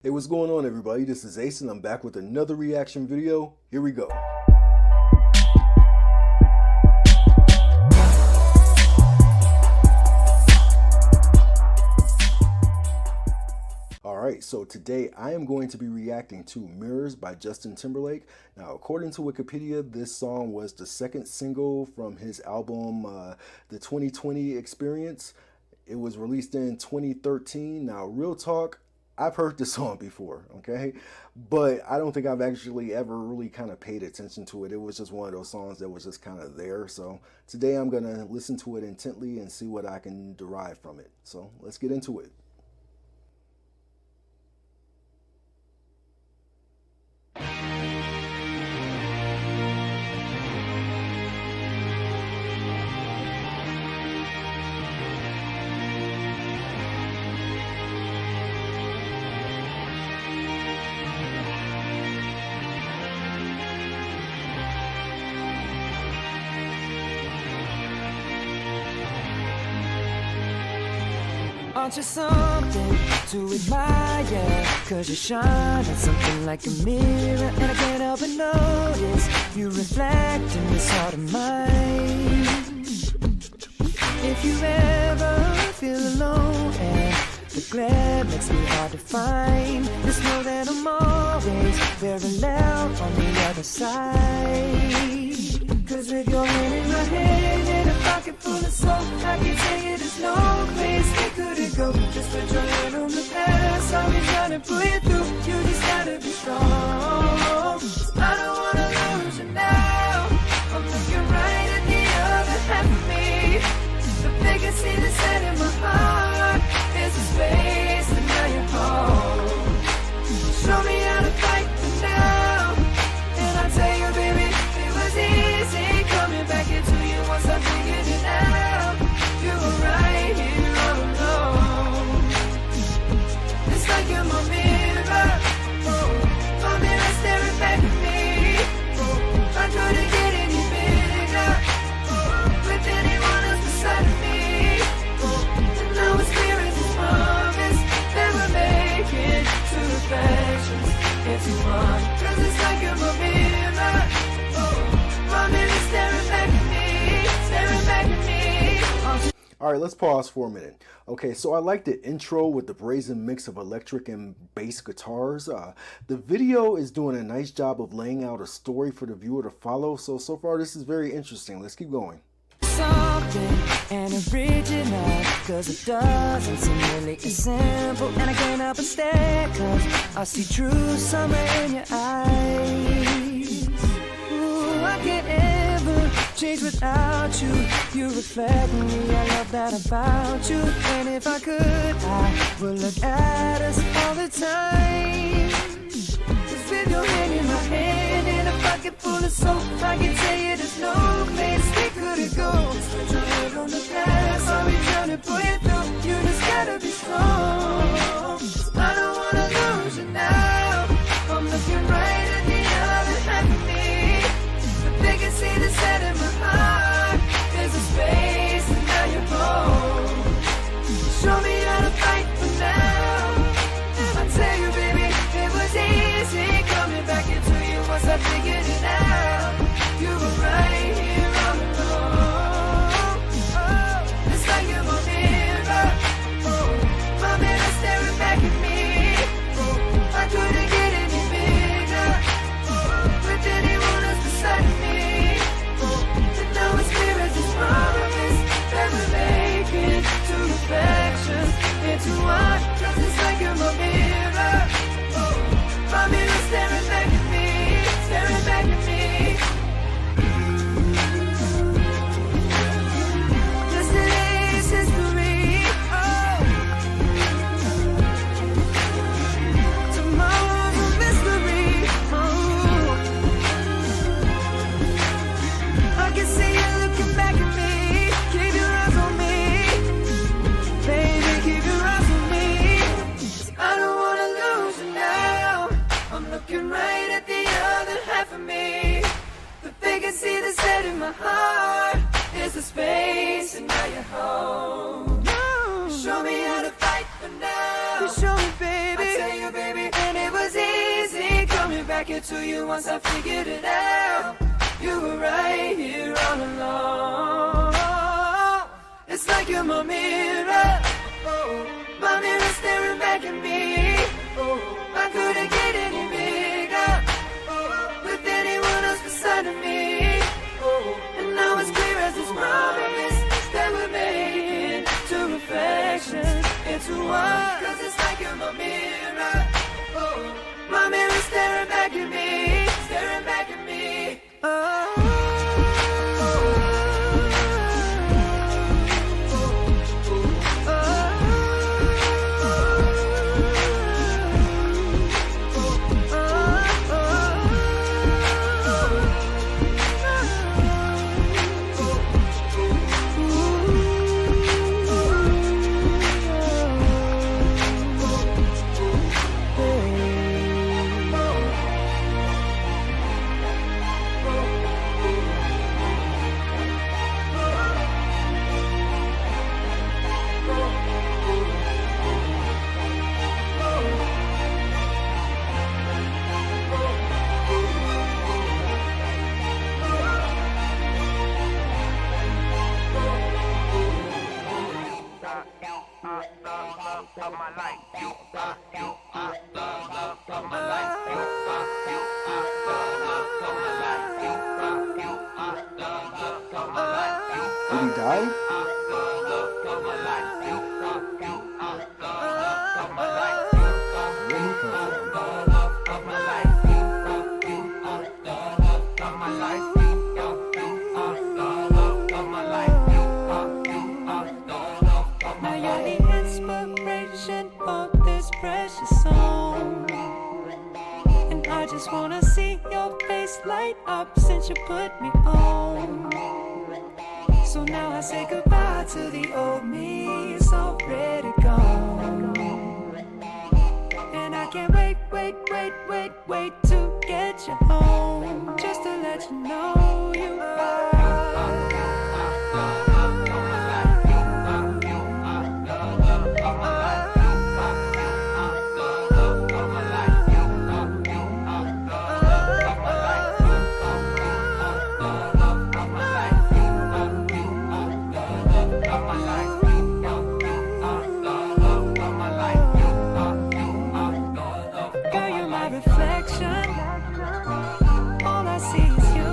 Hey, what's going on, everybody? This is Ace and I'm back with another reaction video. Here we go. Alright, so today I am going to be reacting to Mirrors by Justin Timberlake. Now, according to Wikipedia, this song was the second single from his album, The 2020 Experience. It was released in 2013. Now, real talk, I've heard this song before, okay? But I don't think I've actually ever really kind of paid attention to it. It was just one of those songs that was just kind of there. So today I'm going to listen to it intently and see what I can derive from it. So let's get into it. Aren't you something to admire? Cause you shine at something like a mirror, and I can't help but notice you reflect in this heart of mine. If you ever feel alone and the glare makes me hard to find, just know that I'm always very loud on the other side. Cause with your hand in my hand and a pocket full of soul, I can tell you there's no place we couldn't go. Just put your hand on the past, I'll be trying to pull you through. You just gotta be strong. I don't wanna lose you now. I'm looking right at the other half of me. The vacancy that's set in my heart is a space and now you're home. Show me how to fight for now, and I'll tell you, baby, it was easy coming back into you once I figured it out. You were right here all alone. It's like you're my mirror, my mirror staring back at me. I couldn't get any bigger with anyone else beside of me. And now it's clear as this promise that we're making two reflections into one. Cause it's like you're my mirror, my mirror staring back at me, staring back at me. All right, let's pause for a minute. Okay, so I like the intro with the brazen mix of electric and bass guitars. The video is doing a nice job of laying out a story for the viewer to follow. So far, this is very interesting. Let's keep going. Something and original, cause it doesn't seem really as simple, and I can't help but stare, cause I see true summer in your eyes. Ooh, I can't ever change without you. You reflect me, I love that about you. And if I could, I would look at us all the time. Cause with your hand in my hand and a pocket full of soap, I can tell you there's no place we couldn't go. Just put your head on the past, I'll be trying to pull you through. You just gotta be strong. I don't wanna lose you now. I'm looking right at the other half of me. The vacancy that's set in my heart, there's a space and now you're home. Show me how to fight for now. I tell you, baby, it was easy coming back into you once I figured it out. You were right here all alone. Oh, it's like you're my mirror, my mirror staring back at me. I couldn't get any bigger with anyone else beside of me. And now it's clear as this promise that we're making two reflections into one. Cause it's like you're my mirror, my mirror staring back at me, staring back at me. Yesterday's history, tomorrow's a mystery. I can see you looking back at me. Keep your eyes on me, baby, keep your eyes on me. I don't wanna lose you now. I'm looking right at the other half of me. The vacancy that's set in my heart is a space and now you're home. Show me how to fight for now. You show me, baby. I tell you, baby, and it was easy coming back into you once I figured it out. You were right here all along. It's like you're my mirror. Oh, my mirror staring back at me. Oh, I couldn't get any bigger. Oh, with anyone else beside of me. Oh, and now it's clear as this promise that we're making two reflections into one. Cause it's like you're my mirror. Oh, my mirror staring back at me. Staring back at me. Oh. Of my life, you are the love of my life, you are the love of my life, you are the love of my life, you Did he die? are the love of my life, you are the love of my life, you Where he come are from? the love of my life, you are the love of my life, you are the love of my life, you are the love of my Now life. you're the inspiration for this precious song. And I just wanna see your face light up since you put me on. So now I say goodbye to the old me, it's already gone. And I can't wait to get you home. Just to let you know you are. Girl, you're my reflection. All I see is you.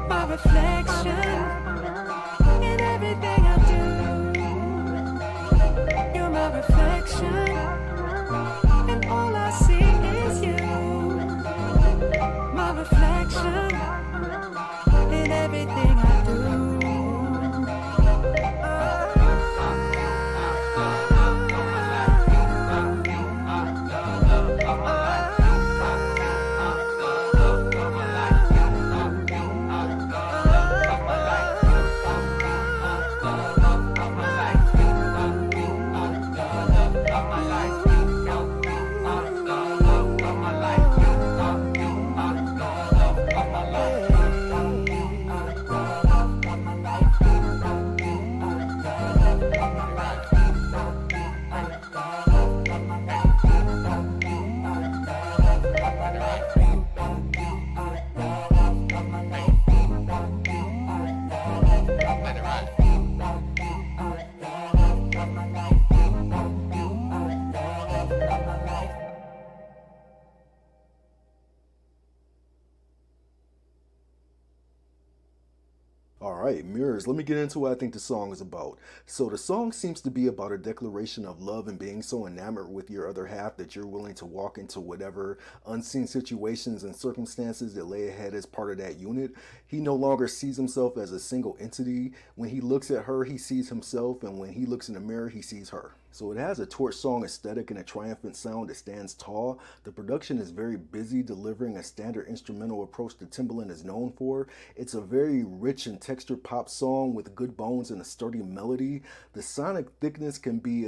My reflection in everything I do. You're my reflection, and all I see is you. My reflection in everything I do. All right, Mirrors, let me get into what I think the song is about. So the song seems to be about a declaration of love and being so enamored with your other half that you're willing to walk into whatever unseen situations and circumstances that lay ahead as part of that unit. He no longer sees himself as a single entity. When he looks at her, he sees himself, and when he looks in the mirror, he sees her. So it has a torch song aesthetic and a triumphant sound that stands tall. The production is very busy, delivering a standard instrumental approach that Timbaland is known for. It's a very rich and textured pop song with good bones and a sturdy melody. The sonic thickness can be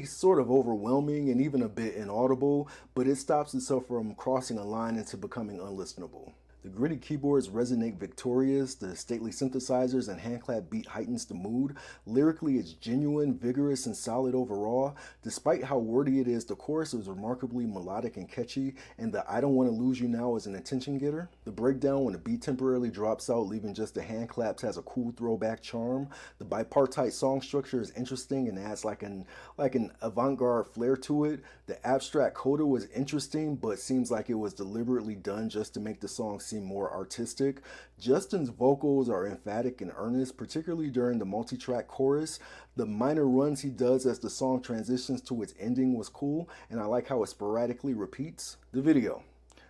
sort of overwhelming and even a bit inaudible, but it stops itself from crossing a line into becoming unlistenable. The gritty keyboards resonate victorious, the stately synthesizers and handclap beat heightens the mood. Lyrically, it's genuine, vigorous, and solid overall. Despite how wordy it is, the chorus is remarkably melodic and catchy, and the I Don't Want to Lose You Now is an attention getter. The breakdown when the beat temporarily drops out, leaving just the hand claps, has a cool throwback charm. The bipartite song structure is interesting and adds like an avant-garde flair to it. The abstract coda was interesting, but seems like it was deliberately done just to make the song seem more artistic. Justin's vocals are emphatic and earnest, particularly during the multi-track chorus. The minor runs he does as the song transitions to its ending was cool, and I like how it sporadically repeats. The video.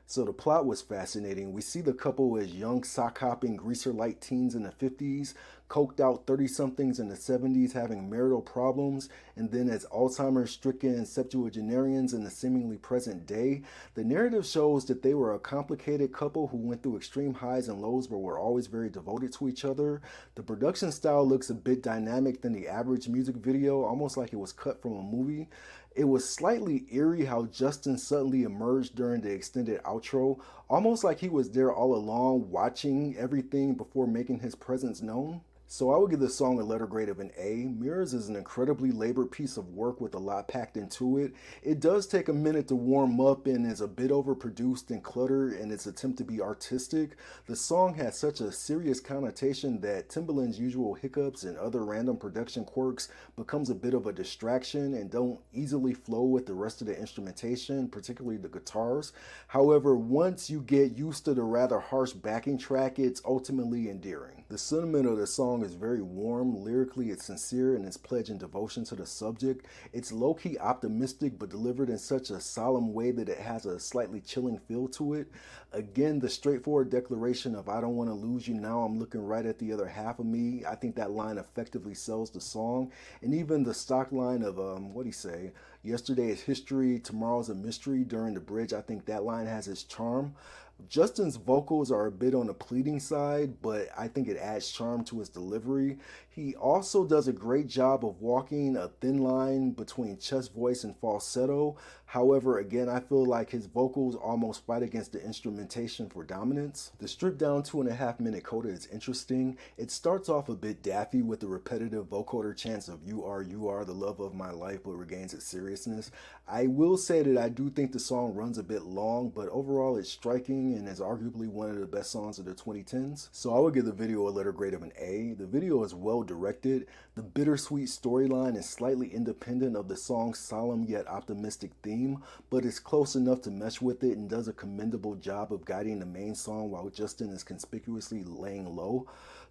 So the plot was fascinating. We see the couple as young sock-hopping greaser-light teens in the 50s, coked out 30-somethings in the 70s having marital problems, and then as Alzheimer's-stricken septuagenarians in the seemingly present day. The narrative shows that they were a complicated couple who went through extreme highs and lows but were always very devoted to each other. The production style looks a bit dynamic than the average music video, almost like it was cut from a movie. It was slightly eerie how Justin suddenly emerged during the extended outro, almost like he was there all along watching everything before making his presence known. So I would give the song a letter grade of an A. Mirrors is an incredibly labored piece of work with a lot packed into it. It does take a minute to warm up and is a bit overproduced and cluttered in its attempt to be artistic. The song has such a serious connotation that Timbaland's usual hiccups and other random production quirks becomes a bit of a distraction and don't easily flow with the rest of the instrumentation, particularly the guitars. However, once you get used to the rather harsh backing track, it's ultimately endearing. The sentiment of the song is very warm. Lyrically, it's sincere in its pledge and devotion to the subject. It's low-key optimistic but delivered in such a solemn way that it has a slightly chilling feel to it. Again, the straightforward declaration of I don't want to lose you now, I'm looking right at the other half of me. I think that line effectively sells the song. And even the stock line of, what'd he say? Yesterday is history, tomorrow's a mystery during the bridge. I think that line has its charm. Justin's vocals are a bit on the pleading side, but I think it adds charm to his delivery. He also does a great job of walking a thin line between chest voice and falsetto. However, again, I feel like his vocals almost fight against the instrumentation for dominance. The stripped down 2.5-minute coda is interesting. It starts off a bit daffy with the repetitive vocoder chants of you are the love of my life, but regains its seriousness. I will say that I do think the song runs a bit long, but overall it's striking and is arguably one of the best songs of the 2010s. So I would give the video a letter grade of an A. The video is well directed. The bittersweet storyline is slightly independent of the song's solemn yet optimistic theme, but is close enough to mesh with it and does a commendable job of guiding the main song while Justin is conspicuously laying low.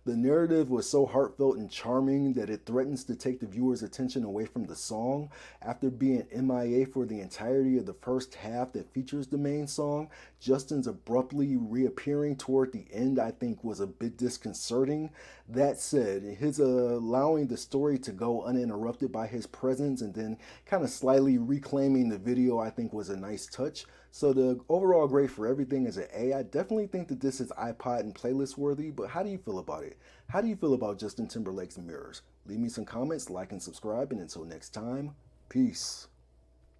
The narrative was so heartfelt and charming that it threatens to take the viewer's attention away from the song. After being MIA for the entirety of the first half that features the main song, Justin's abruptly reappearing toward the end I think was a bit disconcerting. That said, his allowing the story to go uninterrupted by his presence and then kind of slightly reclaiming the video I think was a nice touch. So the overall grade for everything is an A. I definitely think that this is iPod and playlist worthy, but how do you feel about it? How do you feel about Justin Timberlake's Mirrors? Leave me some comments, like and subscribe, and until next time, peace.